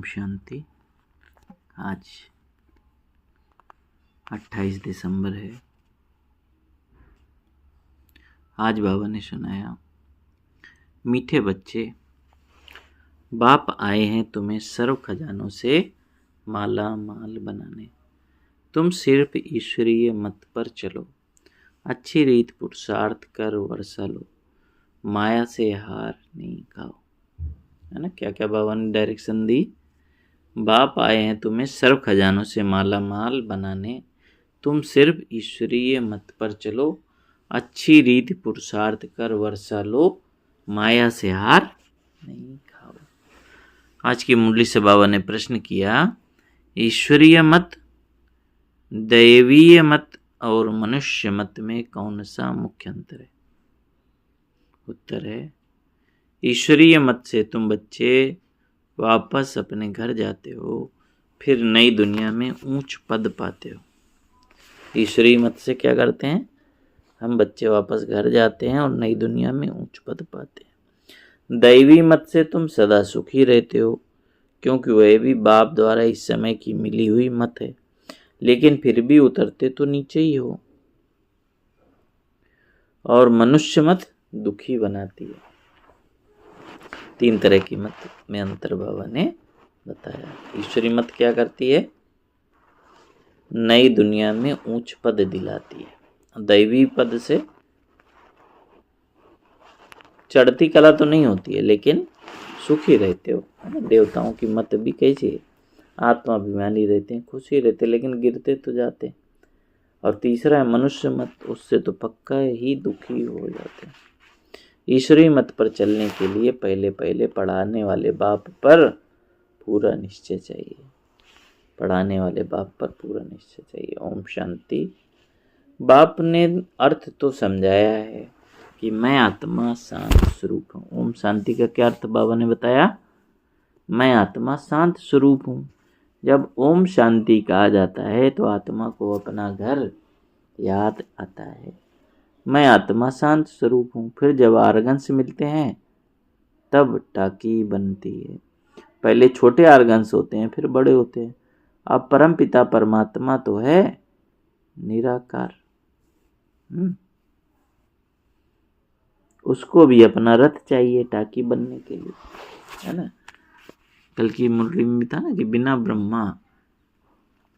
शांति। आज 28 दिसंबर है। आज बाबा ने सुनाया, मीठे बच्चे, बाप आए हैं तुम्हें सर्व खजानों से माला माल बनाने। तुम सिर्फ ईश्वरीय मत पर चलो, अच्छी रीत पुरुषार्थ कर वर्षा लो, माया से हार नहीं खाओ। है ना, क्या क्या बाबा ने डायरेक्शन दी। बाप आए हैं तुम्हें सर्व खजानों से माला माल बनाने। तुम सिर्फ ईश्वरीय मत पर चलो, अच्छी रीति पुरुषार्थ कर वर्षा लो, माया से हार नहीं खाओ। आज की मुरली से बाबा ने प्रश्न किया, ईश्वरीय मत, दैवीय मत और मनुष्य मत में कौन सा मुख्य अंतर है? उत्तर है, ईश्वरीय मत से तुम बच्चे वापस अपने घर जाते हो, फिर नई दुनिया में ऊंच पद पाते हो। ईश्वरीय मत से क्या करते हैं? हम बच्चे वापस घर जाते हैं और नई दुनिया में ऊंच पद पाते हैं। दैवी मत से तुम सदा सुखी रहते हो, क्योंकि वह भी बाप द्वारा इस समय की मिली हुई मत है, लेकिन फिर भी उतरते तो नीचे ही हो। और मनुष्य मत दुखी बनाती है। 3 तरह की मत में अंतर बाबा ने बताया। ईश्वरी मत क्या करती है? नई दुनिया में ऊंच पद दिलाती है। दैवी पद से चढ़ती कला तो नहीं होती है, लेकिन सुखी रहते हो। देवताओं की मत भी कैसी है? आत्माभिमानी रहते हैं, खुशी रहते, लेकिन गिरते तो जाते। और तीसरा है मनुष्य मत, उससे तो पक्का ही दुखी हो जाते हैं। ईश्वरीय मत पर चलने के लिए पहले पहले पढ़ाने वाले बाप पर पूरा निश्चय चाहिए। पढ़ाने वाले बाप पर पूरा निश्चय चाहिए। ओम शांति। बाप ने अर्थ तो समझाया है कि मैं आत्मा शांत स्वरूप हूँ। ओम शांति का क्या अर्थ बाबा ने बताया? मैं आत्मा शांत स्वरूप हूँ। जब ओम शांति कहा जाता है तो आत्मा को अपना घर याद आता है। मैं आत्मा शांत स्वरूप हूँ। फिर जब आर्गन्स मिलते हैं तब टाकी बनती है। पहले छोटे आर्गन्स होते हैं, फिर बड़े होते हैं। अब परम पिता परमात्मा तो है निराकार, उसको भी अपना रथ चाहिए टाकी बनने के लिए, है ना। कल की मुरली में भी था ना कि बिना ब्रह्मा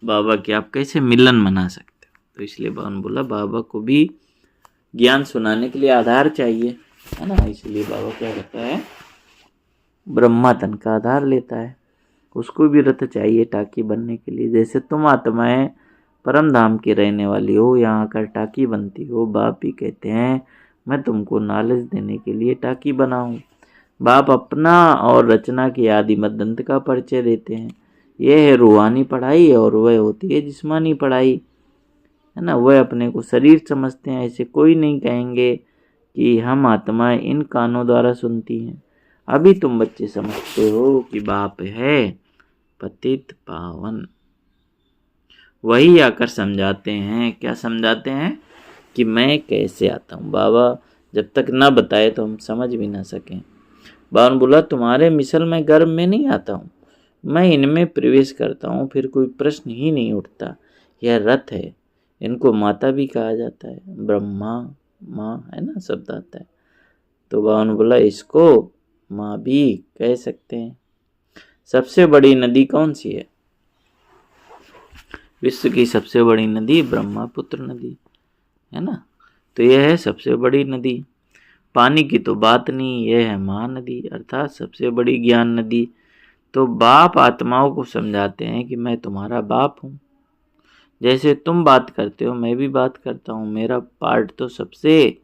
बाबा के आप कैसे मिलन मना सकते हो। तो इसलिए बाबा ने बोला बाबा को भी ज्ञान सुनाने के लिए आधार चाहिए, है ना। इसलिए बाबा क्या करता है? ब्रह्मा तन का आधार लेता है। उसको भी रथ चाहिए टाकी बनने के लिए। जैसे तुम आत्माएं परम धाम की रहने वाली हो, यहाँ आकर टाकी बनती हो। बाप भी कहते हैं मैं तुमको नॉलेज देने के लिए टाकी बनाऊं। बाप अपना और रचना की आदि मदंत का परिचय देते हैं। यह है रूहानी पढ़ाई और वह होती है जिस्मानी पढ़ाई, है ना। वह अपने को शरीर समझते हैं। ऐसे कोई नहीं कहेंगे कि हम आत्माएं इन कानों द्वारा सुनती हैं। अभी तुम बच्चे समझते हो कि बाप है पतित पावन। वही आकर समझाते हैं। क्या समझाते हैं? कि मैं कैसे आता हूँ। बाबा जब तक ना बताए तो हम समझ भी ना सकें। बाबा ने बोला तुम्हारे मिसल में गर्भ में नहीं आता हूँ, मैं इनमें प्रवेश करता हूँ, फिर कोई प्रश्न ही नहीं उठता। यह रथ है। इनको माता भी कहा जाता है। ब्रह्मा माँ, है ना, शब्द आता है। तो बाबा ने बोला इसको माँ भी कह सकते हैं। सबसे बड़ी नदी कौन सी है? विश्व की सबसे बड़ी नदी ब्रह्मपुत्र नदी, है ना। तो यह है सबसे बड़ी नदी। पानी की तो बात नहीं, यह है महानदी, अर्थात सबसे बड़ी ज्ञान नदी। तो बाप आत्माओं को समझाते हैं कि मैं तुम्हारा बाप हूँ। जैसे तुम बात करते हो मैं भी बात करता हूँ। मेरा पार्ट तो सबसे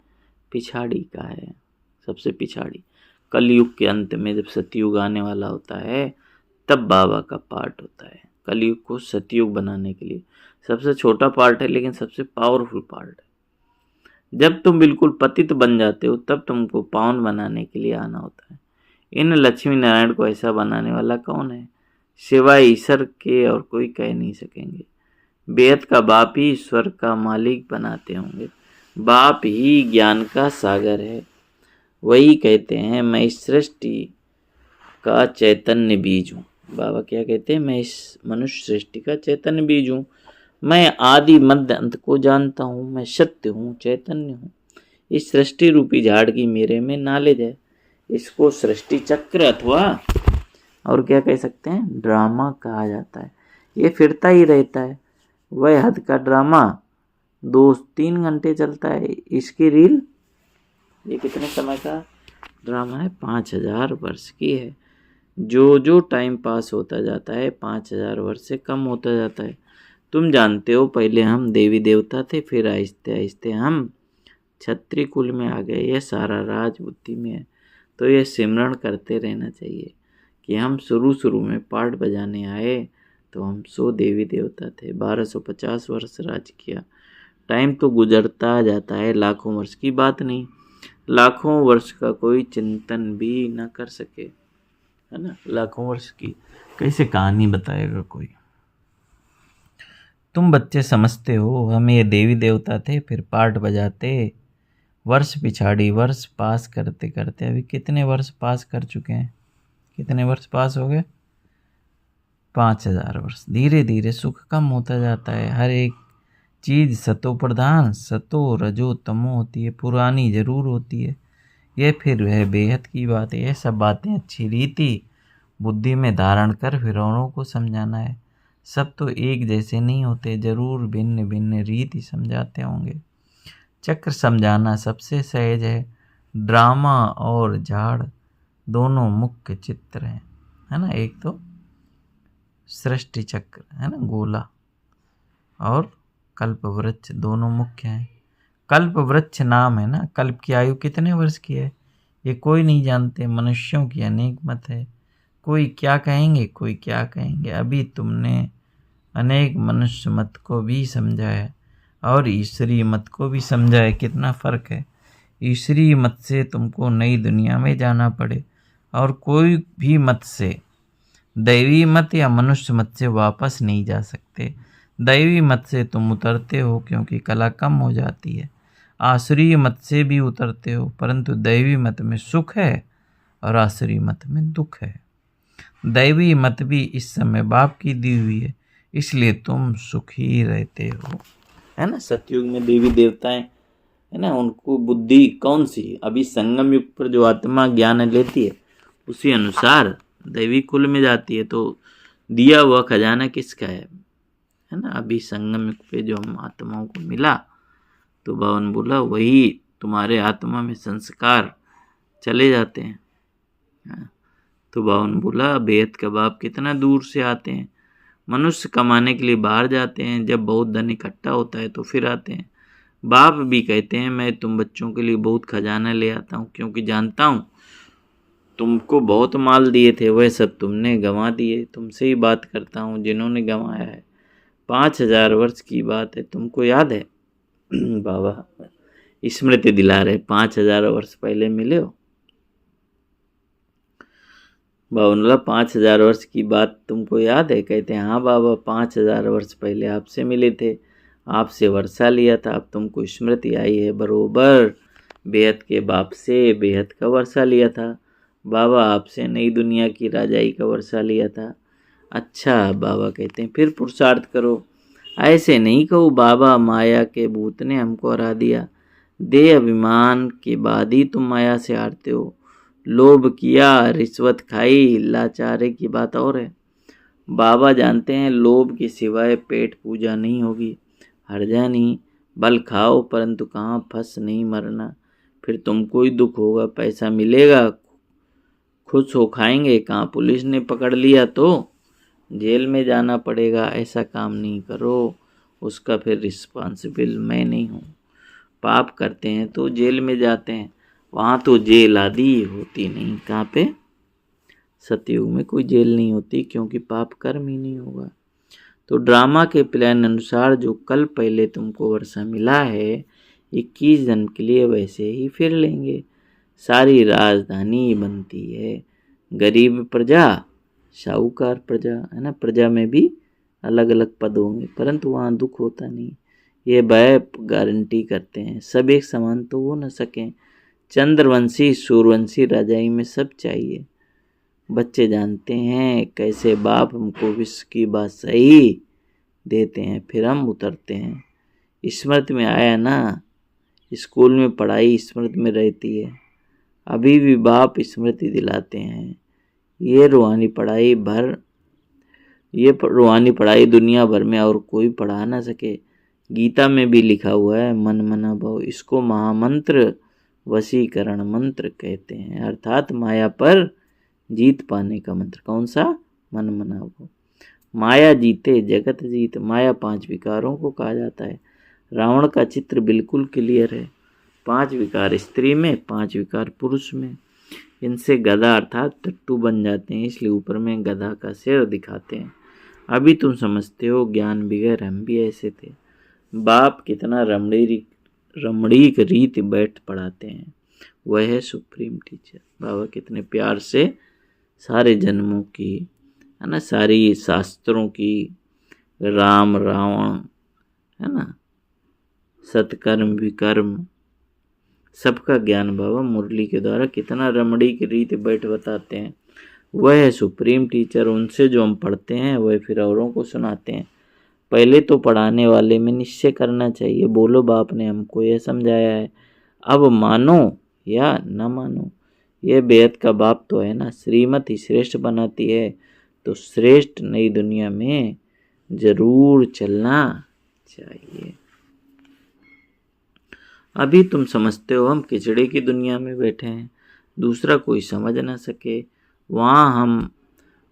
पिछाड़ी का है, सबसे पिछाड़ी। कलयुग के अंत में जब सतयुग आने वाला होता है तब बाबा का पार्ट होता है। कलयुग को सतयुग बनाने के लिए सबसे छोटा पार्ट है, लेकिन सबसे पावरफुल पार्ट है। जब तुम बिल्कुल पतित बन जाते हो तब तुमको पावन बनाने के लिए आना होता है। इन लक्ष्मी नारायण को ऐसा बनाने वाला कौन है? सिवाय ईश्वर के और कोई कह नहीं सकेंगे। बेहद का बाप ही ईश्वर का मालिक बनाते होंगे। बाप ही ज्ञान का सागर है। वही कहते हैं मैं इस सृष्टि का चैतन्य बीज हूँ। बाबा क्या कहते हैं, मैं इस मनुष्य सृष्टि का चैतन्य बीज हूँ, मैं आदि मध्य अंत को जानता हूँ, मैं सत्य हूँ, चैतन्य हूँ। इस सृष्टि रूपी झाड़ की मेरे में नॉलेज है। इसको सृष्टि चक्र अथवा और क्या कह सकते हैं, ड्रामा कहा जाता है। ये फिरता ही रहता है। वह हद का ड्रामा 2-3 घंटे चलता है। इसकी रील ये कितने समय का ड्रामा है, 5000 वर्ष की है। जो जो टाइम पास होता जाता है 5000 वर्ष से कम होता जाता है। तुम जानते हो पहले हम देवी देवता थे, फिर आहिस्ते आहिस्ते हम क्षत्रिय कुल में आ गए। यह सारा राज बुद्धि में है। तो यह सिमरण करते रहना चाहिए कि हम शुरू में पाठ बजाने आए तो हम 100 देवी देवता थे, 1250 वर्ष राज किया। टाइम तो गुजरता जाता है, लाखों वर्ष की बात नहीं। लाखों वर्ष का कोई चिंतन भी न कर सके, है ना, लाखों वर्ष की कैसे कहानी बताएगा कोई। तुम बच्चे समझते हो हम ये देवी देवता थे, फिर पाठ बजाते, वर्ष पिछाड़ी वर्ष पास करते करते अभी कितने वर्ष पास कर चुके हैं, कितने वर्ष पास हो गए, 5000 वर्ष। धीरे धीरे सुख कम होता जाता है। हर एक चीज़ सतो प्रधान, सतो रजो तमो होती है, पुरानी जरूर होती है। यह फिर वह बेहद की बात है। यह सब बातें अच्छी रीति बुद्धि में धारण कर फिर औरों को समझाना है। सब तो एक जैसे नहीं होते, जरूर भिन्न भिन्न रीति समझाते होंगे। चक्र समझाना सबसे सहज है। ड्रामा और झाड़ दोनों मुख्य चित्र हैं, है ना। एक तो सृष्टि चक्र है ना, गोला, और कल्प वृक्ष दोनों मुख्य हैं। कल्प वृक्ष नाम है ना। कल्प की आयु कितने वर्ष की है ये कोई नहीं जानते। मनुष्यों की अनेक मत है, कोई क्या कहेंगे, कोई क्या कहेंगे। अभी तुमने अनेक मनुष्य मत को भी समझा है और ईश्वरीय मत को भी समझा है। कितना फर्क है। ईश्वरीय मत से तुमको नई दुनिया में जाना पड़े और कोई भी मत से, दैवी मत या मनुष्य मत से वापस नहीं जा सकते। दैवी मत से तुम उतरते हो क्योंकि कला कम हो जाती है। आसुरी मत से भी उतरते हो, परंतु दैवी मत में सुख है और आसुरी मत में दुख है। दैवी मत भी इस समय बाप की दी हुई है, इसलिए तुम सुखी रहते हो, है ना। सतयुग में देवी देवताएं, है ना, उनको बुद्धि कौन सी, अभी संगम युग पर जो आत्मा ज्ञान लेती है उसी अनुसार दैवी कुल में जाती है। तो दिया हुआ खजाना किसका है ना। अभी संगम युग पे जो हम आत्माओं को मिला तो भगवान बोला वही तुम्हारे आत्मा में संस्कार चले जाते हैं। तो भगवान बोला बेहद का बाप कितना दूर से आते हैं। मनुष्य कमाने के लिए बाहर जाते हैं, जब बहुत धन इकट्ठा होता है तो फिर आते हैं। बाप भी कहते हैं मैं तुम बच्चों के लिए बहुत खजाना ले आता हूँ, क्योंकि जानता हूँ तुमको बहुत माल दिए थे, वह सब तुमने गंवा दिए। तुमसे ही बात करता हूँ जिन्होंने गंवाया है। 5000 वर्ष की बात है, तुमको याद है। बाबा स्मृति दिला रहे, 5000 वर्ष पहले मिले हो। बाबा बोला 5000 वर्ष की बात तुमको याद है। कहते हैं हाँ बाबा, 5000 वर्ष पहले आपसे मिले थे, आपसे वर्षा लिया था। अब तुमको स्मृति आई है, बरोबर बेहद के बाप से बेहद का वर्षा लिया था। बाबा आपसे नई दुनिया की राजाई का वर्षा लिया था। अच्छा, बाबा कहते हैं फिर पुरुषार्थ करो। ऐसे नहीं कहो बाबा माया के भूत ने हमको हरा दिया। देह अभिमान के बाद ही तुम माया से हारते हो। लोभ किया, रिश्वत खाई, लाचारे की बात और है। बाबा जानते हैं लोभ के सिवाय पेट पूजा नहीं होगी। हर्जा नहीं, बल खाओ परंतु कहाँ फंस नहीं मरना। फिर तुमको ही दुख होगा। पैसा मिलेगा, खुश हो खाएंगे, कहाँ पुलिस ने पकड़ लिया तो जेल में जाना पड़ेगा। ऐसा काम नहीं करो, उसका फिर रिस्पॉन्सिबल मैं नहीं हूँ। पाप करते हैं तो जेल में जाते हैं, वहाँ तो जेल आदि होती नहीं। कहाँ पे, सतयुग में कोई जेल नहीं होती, क्योंकि पाप कर्म ही नहीं होगा। तो ड्रामा के प्लान अनुसार जो कल पहले तुमको वर्षा मिला है 21 जन्म के लिए, वैसे ही फिर लेंगे। सारी राजधानी बनती है। गरीब प्रजा, साहूकार प्रजा, है ना। प्रजा में भी अलग अलग पद होंगे, परंतु वहाँ दुख होता नहीं। ये भय गारंटी करते हैं। सब एक समान तो हो न सकें। चंद्रवंशी सूर्यवंशी राजाई में सब चाहिए। बच्चे जानते हैं कैसे बाप हमको विश्व की बात सही देते हैं, फिर हम उतरते हैं। स्मृति में आया ना, स्कूल में पढ़ाई स्मृति में रहती है, अभी भी बाप स्मृति दिलाते हैं। ये रूहानी पढ़ाई दुनिया भर में और कोई पढ़ा ना सके। गीता में भी लिखा हुआ है मन मना भाव, इसको महामंत्र वशीकरण मंत्र कहते हैं, अर्थात माया पर जीत पाने का मंत्र। कौन सा? मन मना भाव। माया जीते जगत जीत, माया 5 विकारों को कहा जाता है। रावण का चित्र बिल्कुल क्लियर है, 5 विकार स्त्री में, 5 विकार पुरुष में। इनसे गधा अर्थात टट्टू बन जाते हैं, इसलिए ऊपर में गधा का सिर दिखाते हैं। अभी तुम समझते हो ज्ञान बगैर हम भी ऐसे थे। बाप कितना रमणीक रीति बैठ पढ़ाते हैं, वह है सुप्रीम टीचर। बाबा कितने प्यार से सारे जन्मों की, है ना, सारी शास्त्रों की, राम रावण, है ना, सत्कर्म विकर्म, सबका ज्ञान बाबा मुरली के द्वारा कितना रमणीक रीति बैठ बताते हैं। वह है सुप्रीम टीचर। उनसे जो हम पढ़ते हैं वह फिर औरों को सुनाते हैं। पहले तो पढ़ाने वाले में निश्चय करना चाहिए, बोलो बाप ने हमको यह समझाया है, अब मानो या न मानो। यह बेहद का बाप तो है ना, श्रीमत ही श्रेष्ठ बनाती है, तो श्रेष्ठ नई दुनिया में जरूर चलना चाहिए। अभी तुम समझते हो हम खिचड़ी की दुनिया में बैठे हैं, दूसरा कोई समझ ना सके। वहाँ हम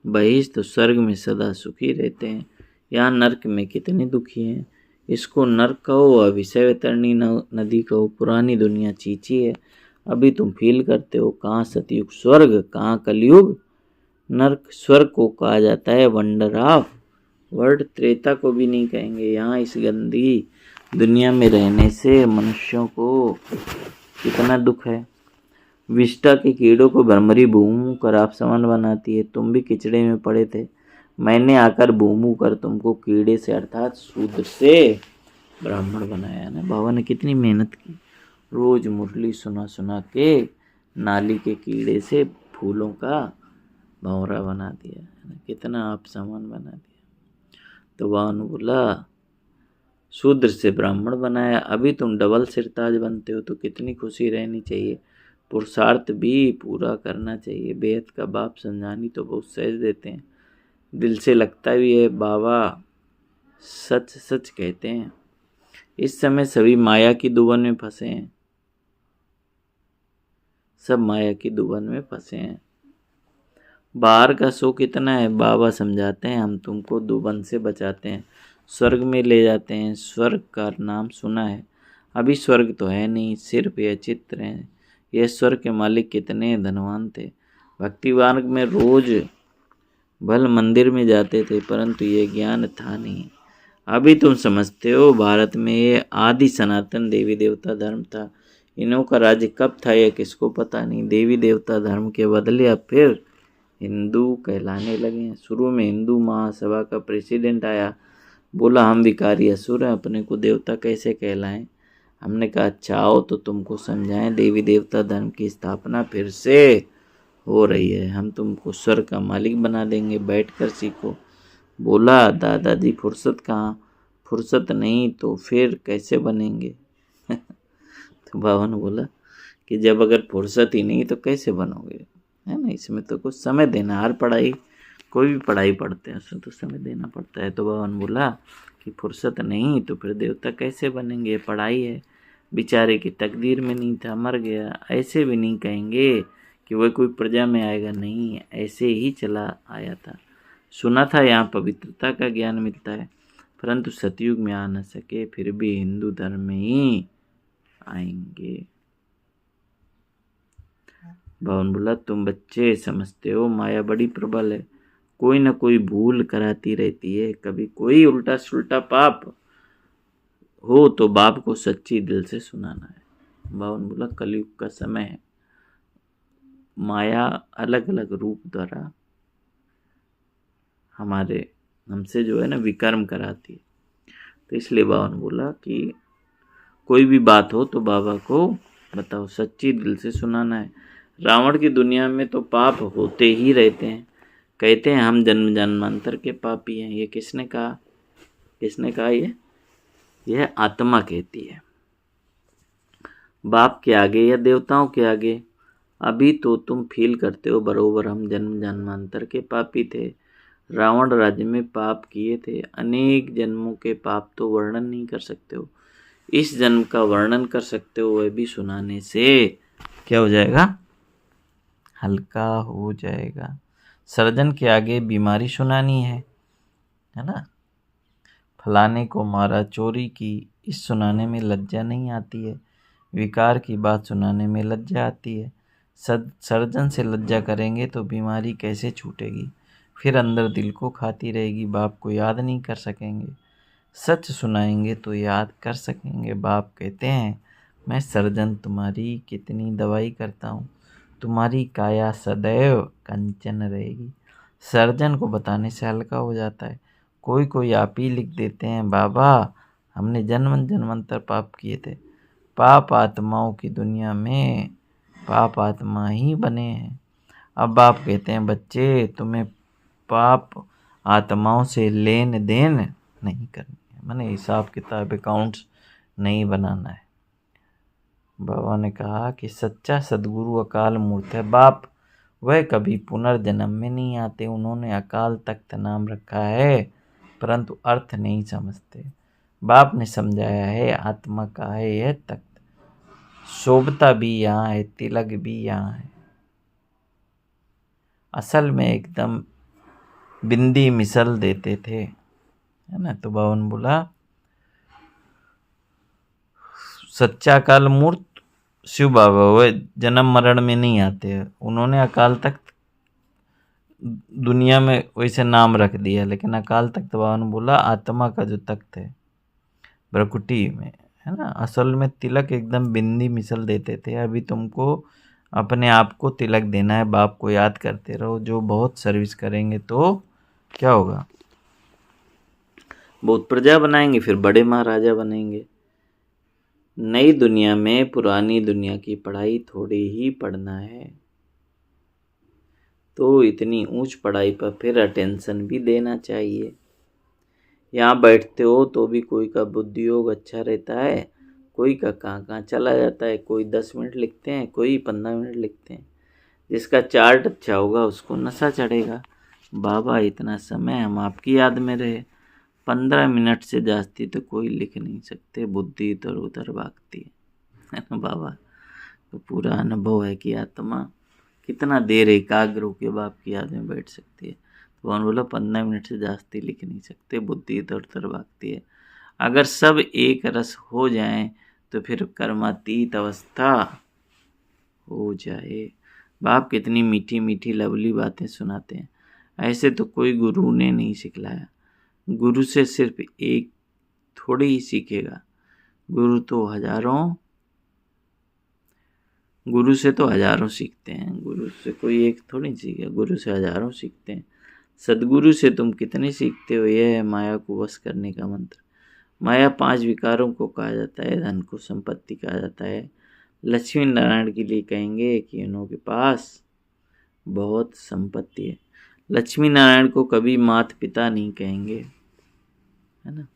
बहिष्ठ स्वर्ग में सदा सुखी रहते हैं, यहाँ नरक में कितने दुखी हैं। इसको नरक कहो, अभिशय वितरणी नदी कहो, पुरानी दुनिया चीची है। अभी तुम फील करते हो कहाँ सतयुग स्वर्ग, कहाँ कलयुग नरक। स्वर्ग को कहा जाता है वंडर ऑफ वर्ल्ड, त्रेता को भी नहीं कहेंगे। यहाँ इस गंदी दुनिया में रहने से मनुष्यों को कितना दुख है। विष्टा के कीड़ों को भ्रमरी भूमू कर आप समान बनाती है। तुम भी किचड़े में पड़े थे, मैंने आकर भूमू कर तुमको कीड़े से अर्थात शूद्र से ब्राह्मण बनाया ना। बाबा ने कितनी मेहनत की, रोज मुरली सुना सुना के नाली के कीड़े से फूलों का भंवरा बना दिया, कितना आप सामान बना दिया। तो बाबा ने बोला शूद्र से ब्राह्मण बनाया, अभी तुम डबल सिरताज बनते हो, तो कितनी खुशी रहनी चाहिए। पुरुषार्थ भी पूरा करना चाहिए। बेहद का बाप समझानी तो बहुत सहज देते हैं, दिल से लगता भी है। बाबा सच सच कहते हैं, इस समय सभी माया की दुबन में फंसे हैं, सब माया की दुबन में फंसे हैं। बाहर का सुख कितना है, बाबा समझाते हैं, हम तुमको दुबन से बचाते हैं, स्वर्ग में ले जाते हैं। स्वर्ग का नाम सुना है, अभी स्वर्ग तो है नहीं, सिर्फ यह चित्र है। यह स्वर्ग के मालिक कितने धनवान थे। भक्ति मार्ग में रोज भल मंदिर में जाते थे, परंतु ये ज्ञान था नहीं। अभी तुम समझते हो भारत में ये आदि सनातन देवी देवता धर्म था। इन्हों का राज्य कब था यह किसको पता नहीं। देवी देवता धर्म के बदले अब फिर हिंदू कहलाने लगे हैं। शुरू में हिंदू महासभा का प्रेसिडेंट आया, बोला हम विकारी असुर हैं, अपने को देवता कैसे कहलाएं। हमने कहा अच्छा आओ तो तुमको समझाएं, देवी देवता धर्म की स्थापना फिर से हो रही है, हम तुमको स्वर्ग का मालिक बना देंगे, बैठकर सीखो। बोला दादाजी फुर्सत कहाँ, फुर्सत नहीं तो फिर कैसे बनेंगे। तो बाबा ने बोला कि जब अगर फुर्सत ही नहीं तो कैसे बनोगे, है ना, इसमें तो कुछ समय देना। हर पढ़ाई, कोई भी पढ़ाई पढ़ते हैं उसमें तो समय देना पड़ता है। तो बाबा ने बोला कि फुर्सत नहीं तो फिर देवता कैसे बनेंगे, पढ़ाई है। बेचारे की तकदीर में नहीं था, मर गया। ऐसे भी नहीं कहेंगे कि वह कोई प्रजा में आएगा, नहीं, ऐसे ही चला आया था। सुना था यहाँ पवित्रता का ज्ञान मिलता है, परंतु सतयुग में आ न सके, फिर भी हिंदू धर्म में ही आएंगे। भवन बोला तुम बच्चे समझते हो माया बड़ी प्रबल है, कोई ना कोई भूल कराती रहती है। कभी कोई उल्टा सुल्टा पाप हो तो बाप को सच्ची दिल से सुनाना है। भवन बोला कलयुग का समय है, माया अलग अलग रूप द्वारा हमसे जो है ना विकर्म कराती है। तो इसलिए बाबा ने बोला कि कोई भी बात हो तो बाबा को बताओ, सच्ची दिल से सुनाना है। रावण की दुनिया में तो पाप होते ही रहते हैं। कहते हैं हम जन्म जन्मांतर के पापी हैं। ये किसने कहा? किसने कहा? यह आत्मा कहती है। बाप के आगे या देवताओं के आगे? अभी तो तुम फील करते हो बरोबर हम जन्म जन्मांतर के पापी थे। रावण राज्य में पाप किए थे, अनेक जन्मों के पाप तो वर्णन नहीं कर सकते हो। इस जन्म का वर्णन कर सकते हो, वह भी सुनाने से क्या हो जाएगा? हल्का हो जाएगा। सर्जन के आगे बीमारी सुनानी है ना? फलाने को मारा, चोरी की, इस सुनाने में लज्जा नहीं आती है। विकार की बात सुनाने में लज्जा आती है। सर्जन से लज्जा करेंगे तो बीमारी कैसे छूटेगी? फिर अंदर दिल को खाती रहेगी, बाप को याद नहीं कर सकेंगे। सच सुनाएंगे तो याद कर सकेंगे। बाप कहते हैं मैं सर्जन तुम्हारी कितनी दवाई करता हूँ, तुम्हारी काया सदैव कंचन रहेगी। सर्जन को बताने से हल्का हो जाता है। कोई आप ही लिख देते हैं बाबा हमने जन्म जन्मांतर पाप किए थे। पाप आत्माओं की दुनिया में पाप आत्मा ही बने हैं। अब बाप कहते हैं बच्चे तुम्हें पाप आत्माओं से लेन देन नहीं करनी है, माने हिसाब किताब अकाउंट्स नहीं बनाना है। बाबा ने कहा कि सच्चा सदगुरु अकाल मूर्त है। बाप वह कभी पुनर्जन्म में नहीं आते। उन्होंने अकाल तख्त नाम रखा है परंतु अर्थ नहीं समझते। बाप ने समझाया है आत्मा का है यह तख्त, शोभता भी यहाँ है, तिलक भी यहाँ है। असल में एकदम बिंदी मिसल देते थे, है ना? तो बाबा ने बोला सच्चा अकाल मूर्त शिव बाबा वह जन्म मरण में नहीं आते। उन्होंने अकाल तख्त दुनिया में वैसे नाम रख दिया, लेकिन अकाल तख्त बाबा ने बोला आत्मा का जो तख्त है ब्रकुटी में, है ना? असल में तिलक एकदम बिंदी मिसल देते थे। अभी तुमको अपने आप को तिलक देना है। बाप को याद करते रहो। जो बहुत सर्विस करेंगे तो क्या होगा? बहुत प्रजा बनाएंगे, फिर बड़े महाराजा बनेंगे। नई दुनिया में पुरानी दुनिया की पढ़ाई थोड़ी ही पढ़ना है, तो इतनी ऊंच पढ़ाई पर फिर अटेंशन भी देना चाहिए। यहाँ बैठते हो तो भी कोई का बुद्धि योग अच्छा रहता है, कोई का कहाँ चला जाता है। कोई 10 मिनट लिखते हैं, कोई 15 मिनट लिखते हैं। जिसका चार्ट अच्छा होगा उसको नशा चढ़ेगा। बाबा इतना समय हम आपकी याद में रहे, 15 मिनट से जास्ती तो कोई लिख नहीं सकते, बुद्धि इधर उधर भागती है ना बाबा? तो पूरा अनुभव है कि आत्मा कितना देर एकाग्र होकर बाप की याद में बैठ सकती है। तो उन्होंने बोला 15 मिनट से जास्ती लिख नहीं सकते, बुद्धि इधर उधर भागती है। अगर सब एक रस हो जाएं तो फिर कर्मातीत अवस्था हो जाए। बाप कितनी मीठी मीठी लवली बातें सुनाते हैं। ऐसे तो कोई गुरु ने नहीं सिखलाया। गुरु से सिर्फ एक थोड़ी ही सीखेगा। गुरु से तो हजारों सीखते हैं। गुरु से कोई एक थोड़ी सीखे, गुरु से हजारों सीखते हैं। सदगुरु से तुम कितने सीखते हो? यह है माया को वश करने का मंत्र। माया 5 विकारों को कहा जाता है। धन को संपत्ति कहा जाता है। लक्ष्मी नारायण के लिए कहेंगे कि उन्हों के पास बहुत संपत्ति है। लक्ष्मी नारायण को कभी माता पिता नहीं कहेंगे, है ना?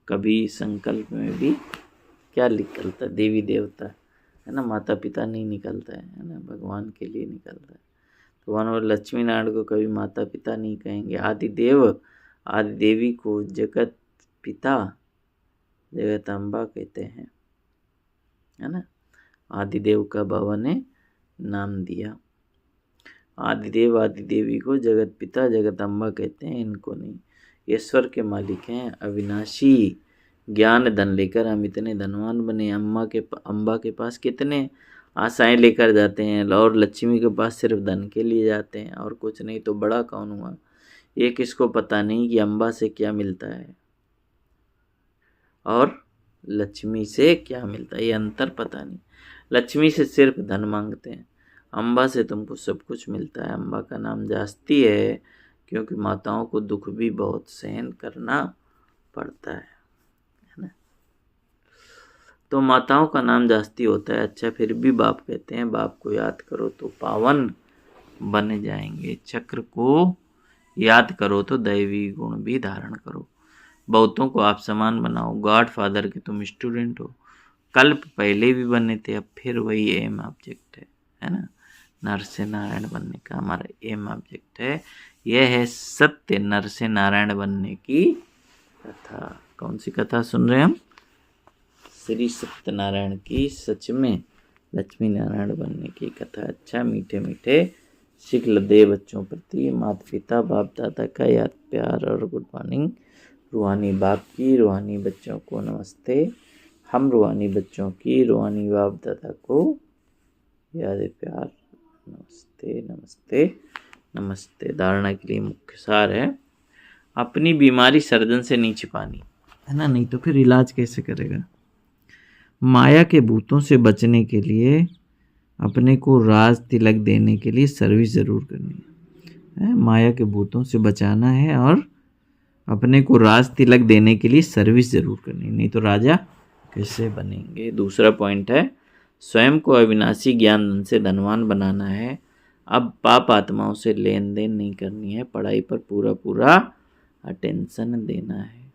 कभी संकल्प में भी क्या निकलता? देवी देवता, है ना? माता पिता नहीं निकलता है ना? भगवान के लिए निकलता है। तो भगवान लक्ष्मी नारायण को कभी माता पिता नहीं कहेंगे। आदिदेव आदि देवी को जगत पिता जगत अम्बा कहते हैं, है ना? आदिदेव का बाबा ने नाम दिया। आदिदेव आदि देवी को जगत पिता जगत अम्बा कहते हैं, इनको नहीं। ईश्वर के मालिक हैं, अविनाशी। ज्ञान धन लेकर हम इतने धनवान बने। अम्बा के पास कितने आशाएं लेकर जाते हैं, और लक्ष्मी के पास सिर्फ धन के लिए जाते हैं और कुछ नहीं। तो बड़ा कौन हुआ? ये किसको पता नहीं कि अम्बा से क्या मिलता है और लक्ष्मी से क्या मिलता है, ये अंतर पता नहीं। लक्ष्मी से सिर्फ धन मांगते हैं, अम्बा से तुमको सब कुछ मिलता है। अम्बा का नाम जास्ती है क्योंकि माताओं को दुख भी बहुत सहन करना पड़ता है ना? तो माताओं का नाम जास्ती होता है। अच्छा, फिर भी बाप कहते हैं बाप को याद करो तो पावन बन जाएंगे, चक्र को याद करो तो दैवी गुण भी धारण करो, बहुतों को आप समान बनाओ, गॉड फादर के तुम स्टूडेंट हो, कल्प पहले भी बने थे, अब फिर वही एम ऑब्जेक्ट है ना। नर से नारायण बनने का हमारा एम ऑब्जेक्ट है। यह है सत्य नर से नारायण बनने की कथा। कौन सी कथा सुन रहे हैं हम? श्री सत्यनारायण की, सच में लक्ष्मी नारायण बनने की कथा। अच्छा, मीठे मीठे शिक्ल दे बच्चों प्रति माता पिता बाप दादा का याद प्यार और गुड मॉर्निंग। रूहानी बाप की रूहानी बच्चों को नमस्ते। हम रूहानी बच्चों की रूहानी बाप दादा को याद प्यार नमस्ते नमस्ते नमस्ते। धारणा के लिए मुख्य सार है, अपनी बीमारी सर्जन से नहीं छिपानी, है ना, नहीं तो फिर इलाज कैसे करेगा। माया के भूतों से बचने के लिए अपने को राज तिलक देने के लिए सर्विस ज़रूर करनी है। माया के भूतों से बचाना है और अपने को राज तिलक देने के लिए सर्विस ज़रूर करनी है, नहीं तो राजा कैसे बनेंगे। दूसरा पॉइंट है, स्वयं को अविनाशी ज्ञान धन से धनवान बनाना है। अब पाप आत्माओं से लेन देन नहीं करनी है, पढ़ाई पर पूरा पूरा अटेंशन देना है।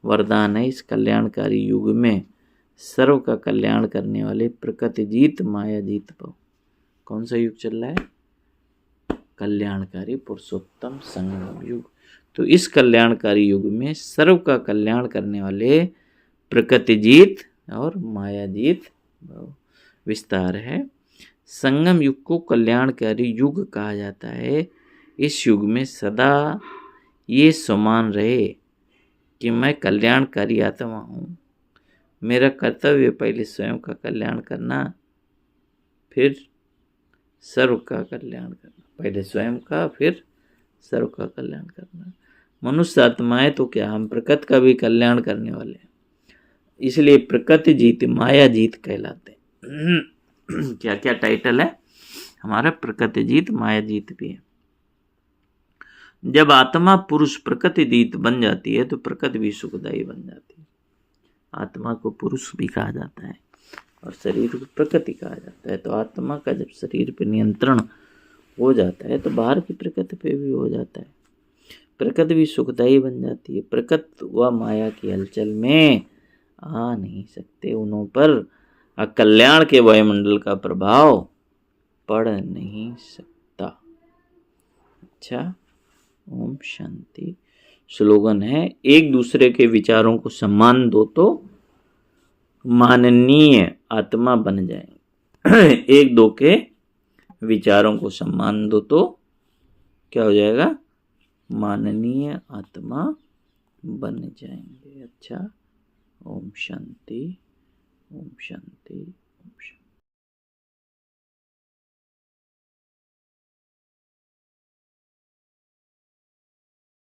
वरदान है, इस कल्याणकारी युग में सर्व का कल्याण करने वाले प्रकृति जीत माया जीत पाओ। कौन सा युग चल रहा है? कल्याणकारी पुरुषोत्तम संगम युग। तो इस कल्याणकारी युग में सर्व का कल्याण करने वाले प्रकृति जीत और माया जीत विस्तार है। संगम युग को कल्याणकारी युग कहा जाता है। इस युग में सदा ये समान रहे कि मैं कल्याणकारी आत्मा हूँ। मेरा कर्तव्य पहले स्वयं का कल्याण करना, फिर सर्व का कल्याण करना। पहले स्वयं का, फिर सर्व का कल्याण करना। मनुष्य आत्माएं तो क्या, हम प्रकृति का भी कल्याण करने वाले हैं, इसलिए प्रकृति जीत माया जीत कहलाते हैं। क्या क्या टाइटल है हमारा? प्रकृति जीत माया जीत भी है। जब आत्मा पुरुष प्रकृति जीत बन जाती है तो प्रकृति भी सुखदायी बन जाती है। आत्मा को पुरुष भी कहा जाता है और शरीर को प्रकृति कहा जाता है। तो आत्मा का जब शरीर पे नियंत्रण हो जाता है तो बाहर की प्रकृति पे भी हो जाता है, प्रकृति भी सुखदायी बन जाती है। प्रकृति व माया की हलचल में आ नहीं सकते, उन्हों पर अकल्याण के वायुमंडल का प्रभाव पड़ नहीं सकता। अच्छा, ओम शांति। स्लोगन है, एक दूसरे के विचारों को सम्मान दो तो माननीय आत्मा बन जाएंगे। एक दो के विचारों को सम्मान दो तो क्या हो जाएगा? माननीय आत्मा बन जाएंगे। अच्छा, ओम शांति, ओम शांति।